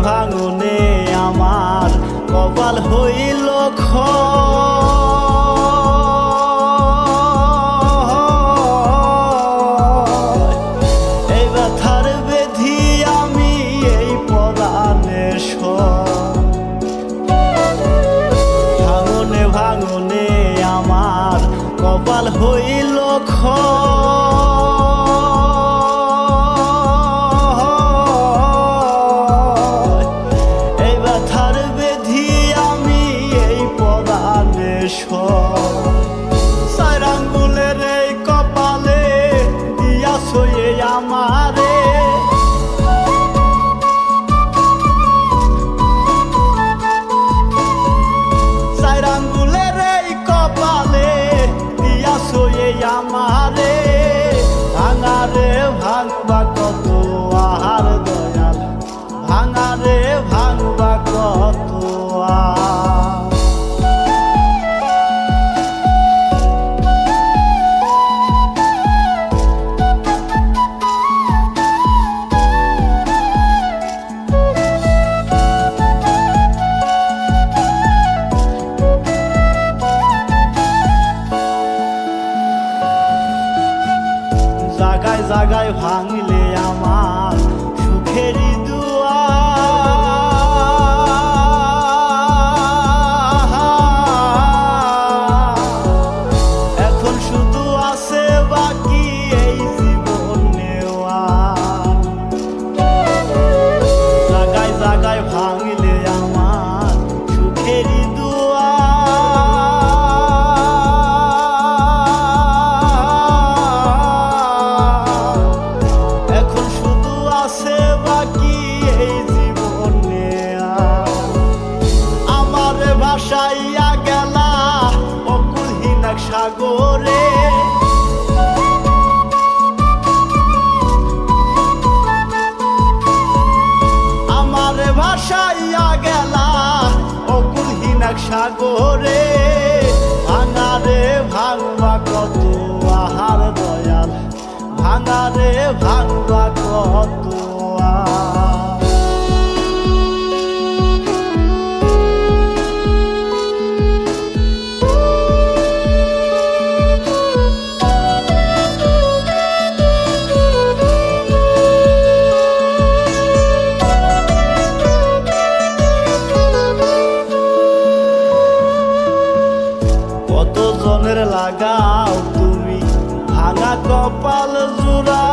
ভাঙনে আমার কপাল হইল এই ব্যথার বেধি আমি এই পরাণে ভাঙনে ভাঙনে আমার কপাল হইল চার আঙ্গুলের এই কপালে দিয়াছ আমারে চার আঙ্গুলের এই কপালে দিয়াছ আমারে ভাঙারে ভাঙবা কত আহার দয়াল ভাঙারে ভাঙবা কত জাগায় জাগায় ভাঙলে আমার সুখেরই দুয়ার এখন শুধু আছে বাকি এই জীবন নেওয়া জাগায় জাগায় ভাঙলে আমার সুখেরই ভাসাইয়া গেলা অকুলহীন এক সাগরে আমার ভাসাইয়া গেলা অকুলহীন এক সাগরে ভাঙারে ভাঙবা কত আহার দয়াল ভাঙারে ভাঙবা কত লাগাও তুমি ভাঙা কপাল জোড়া।